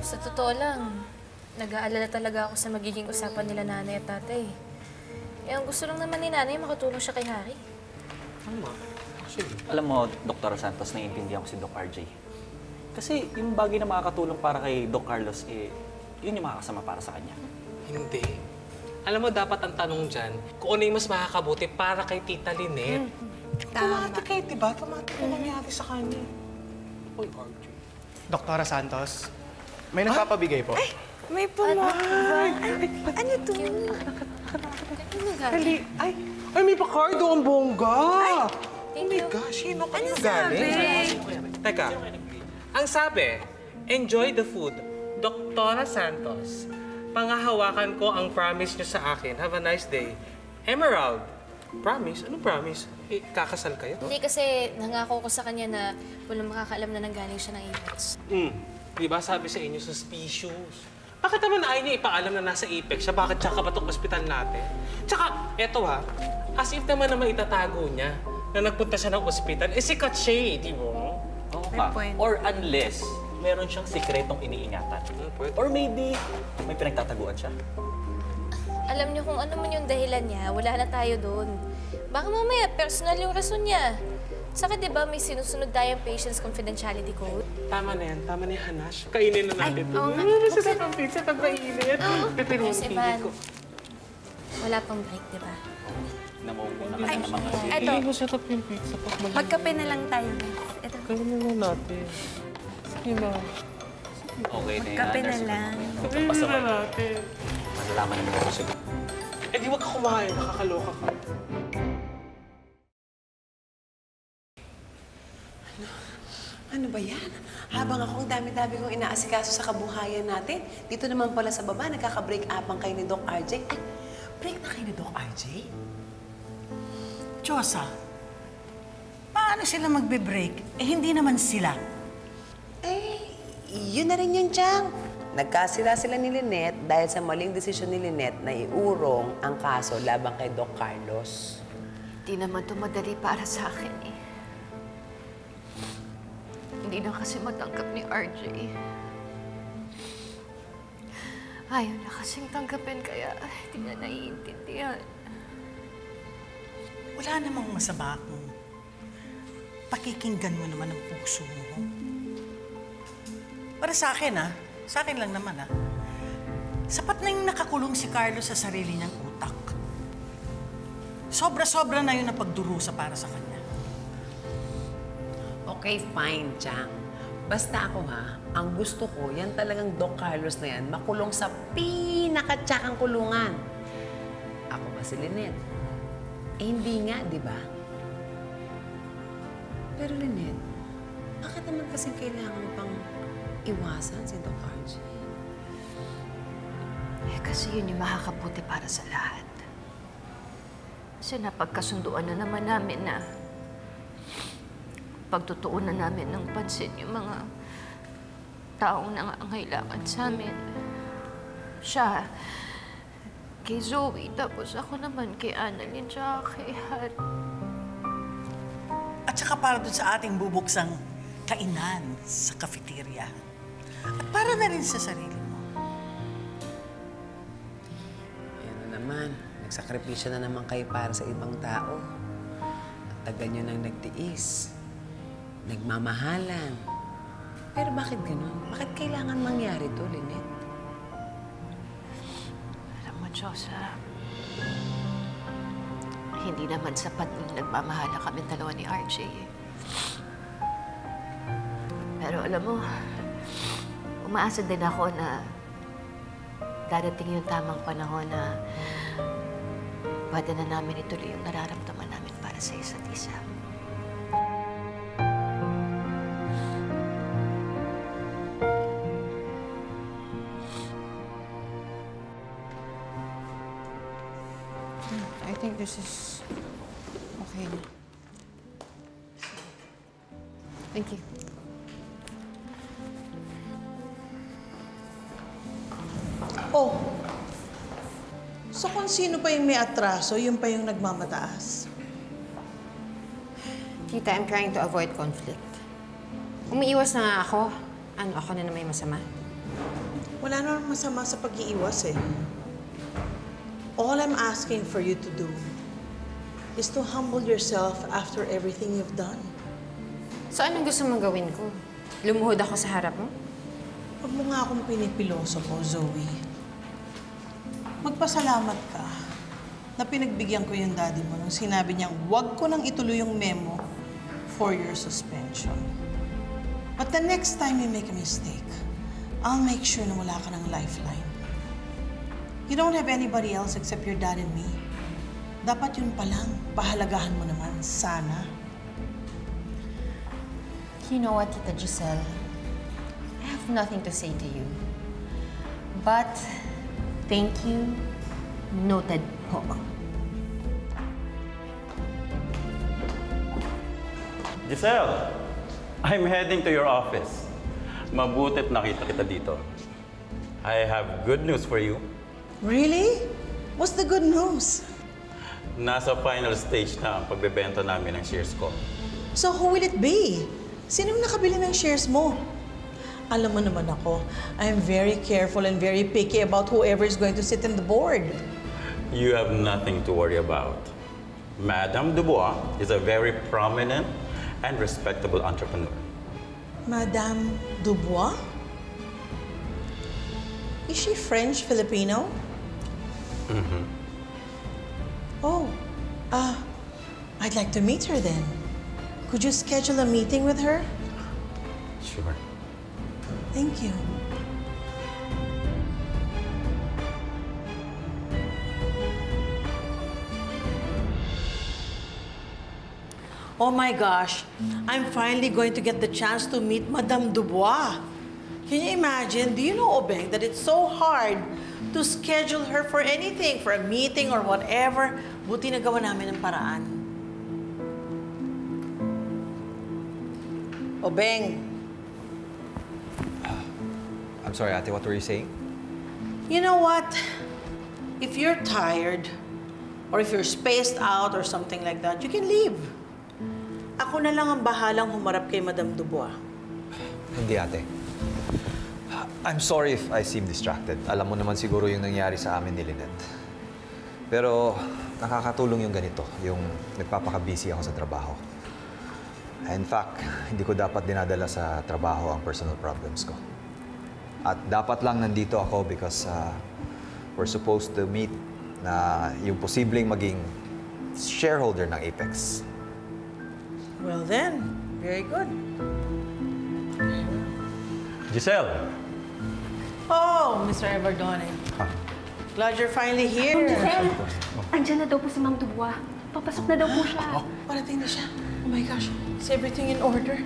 Sa totoo lang, nag-aalala talaga ako sa magiging usapan nila nanay at tatay. Eh, ang gusto lang naman ni nanay, makatulong siya kay Harry. Tama. Actually. Alam mo, Dr. Santos, naiintindihan ko si Doc RJ. Kasi yung bagay na makakatulong para kay Doc Carlos, yun yung makakasama para sa kanya. Hindi. Alam mo, dapat ang tanong dyan, kung ano yung mas makakabuti para kay Tita Lynette. Tumati kayo, diba? Tumati ka nangyari sa kanya. Uy, RJ. Doktora Santos, may nagpapabigay po. Ay, may pumahan. Ano to? Dali. Ay, may pa-cardo ang bongga. Thank you. Gosh, sino ka Ano galing? Teka, ang sabi, enjoy the food. Doktora Santos, pangahawakan ko ang promise niyo sa akin. Have a nice day. Emerald, promise? Anong promise? Kakasal kayo? Hindi kasi nangako ko sa kanya na walang makakaalam na nanggaling siya ng Apex. Di ba sabi sa inyo, suspicious? Bakit naman ayaw niya ipaalam na nasa Apex siya? Bakit siya kabatok ospital natin? Tsaka, eto ha, as if naman itatago niya na nagpunta siya ng ospital, sikat siya di ba? Oo ka. Or unless, meron siyang sikretong iniingatan. Or maybe, may pinagtataguan siya. Alam niyo kung ano man yung dahilan niya, wala na tayo doon. Baka mamaya, personal yung rason niya. Saka diba may sinusunod tayong patient's confidentiality code? Tama na yan, Hanash. Kainin na natin ito. oo nga. Masasarap ang pizza pag mainit. Pipirong Yes, pilit Evan. ko. Wala pang break, diba? Namumuna ka na naman kasi. Eto, Masarap yung pizza pag mainit. magkape na lang tayo. Ito, Kainin na natin. Sige na. Okay na yan. kape na Nurse. lang. Kainin na natin. Malalaman naman ako siguro. Eh di wag ka kumain, nakakaloka ka. Ano ba yan? Habang ako ang dami-dami kong inaasikaso sa kabuhayan natin, dito naman pala sa baba, nagkaka-break-upan kayo ni Doc RJ. Ay, break na kayo ni Doc RJ? Diyosa, paano sila magbe-break? Eh, hindi naman sila. Eh, yun na rin yun, Chang. Nagkasila sila ni Lynette dahil sa maling desisyon ni Lynette na iurong ang kaso laban kay Doc Carlos. Hindi naman ito madali para sa akin eh. Hindi na kasi matanggap ni RJ. Ayaw na kasing tanggapin kaya hindi na naiintindihan. Wala namang masama kung pakikinggan mo naman ang puso mo. Para sa akin, sa akin lang naman, sapat na yung nakakulong si Carlos sa sarili niyang utak. Sobra-sobra na yun ang pagdurusa para sa kanya. Okay, fine, Chang. Basta ako ang gusto ko, yan talagang Doc Carlos na yan, makulong sa pinakatsakang kulungan. Ako ba si Lynette? Eh, hindi nga, di ba? Pero Lynette, bakit naman kasing kailangan pang iwasan si Doc RJ? Eh kasi yun yung makakabuti para sa lahat. Kasi napagkasunduan na naman namin na pagtutuunan namin ng pansin yung mga taong nangangailangan sa amin. Siya, kay Zoe, tapos ako naman kay Annalyn, tsaka kay Hat. At saka para dun sa ating bubuksang kainan sa cafeteria. At para na rin sa sarili mo. Yan na naman. Nagsakripisyo na naman kayo para sa ibang tao. At taga nyo nang nagtiis. Nagmamahalan. Pero bakit ganun? Bakit kailangan mangyari to, Lynette? Alam mo, Diyosa, hindi naman sapat yung nagmamahala kami dalawa ni RJ. Pero alam mo, umaasa din ako na darating yung tamang panahon na pwede na namin ituloy yung nararamdaman namin para sa isa't isa. I think this is okay na. Thank you. Oh, so kung sino pa yung may atraso, yun pa yung nagmamataas. Tita, I'm trying to avoid conflict. Umiiwas na nga ako. Ano, ako na naman yung masama? Wala namang masama sa pag-iiwas eh. All I'm asking for you to do is to humble yourself after everything you've done. So anong gusto mong gawin ko? Lumuhod ako sa harap mo? Huwag mo nga akong pinipiloso ko, Zoe. Magpasalamat ka na pinagbigyan ko yung daddy mo nung sinabi niyang huwag ko nang ituloy yung memo for your suspension. But the next time you make a mistake, I'll make sure na wala ka ng lifeline. You don't have anybody else except your dad and me. Dapat yun pa lang, pahalagahan mo naman, sana. You know what, Tita Giselle? I have nothing to say to you. But, thank you. Noted po. Giselle, I'm heading to your office. Mabuti't nakita kita dito. I have good news for you. Really? What's the good news? Nasa final stage na ang pagbebenta namin ng shares ko. So who will it be? Sino nakabili ng shares mo? Alam mo naman ako, I'm very careful and very picky about whoever is going to sit in the board. You have nothing to worry about. Madame Dubois is a very prominent and respectable entrepreneur. Madame Dubois? Is she French-Filipino? Mm-hmm. Oh, I'd like to meet her then. Could you schedule a meeting with her? Sure. Thank you. Oh my gosh, I'm finally going to get the chance to meet Madame Dubois. Can you imagine? Do you know, Obeng, that it's so hard to schedule her for anything, for a meeting or whatever? Buti nagawa namin ng paraan. Obeng, I'm sorry, ate, what were you saying? you know what? If you're tired, or if you're spaced out or something like that, you can leave. Ako na lang ang bahalang humarap kay Madame Dubois. Hindi, ate. I'm sorry if I seem distracted. Alam mo naman siguro yung nangyari sa amin ni Lynette. Pero nakakatulong yung ganito, yung nagpapaka-busy ako sa trabaho. In fact, hindi ko dapat dinadala sa trabaho ang personal problems ko. At dapat lang nandito ako because we're supposed to meet na yung posibleng maging shareholder ng Apex. Well then, very good. Giselle! Oh, Mr. Everdone. Glad you're finally here. Giselle, andyan na daw po si Ma'am Dubois. Papasok na daw po siya. Parating na siya. Oh my gosh, is everything in order?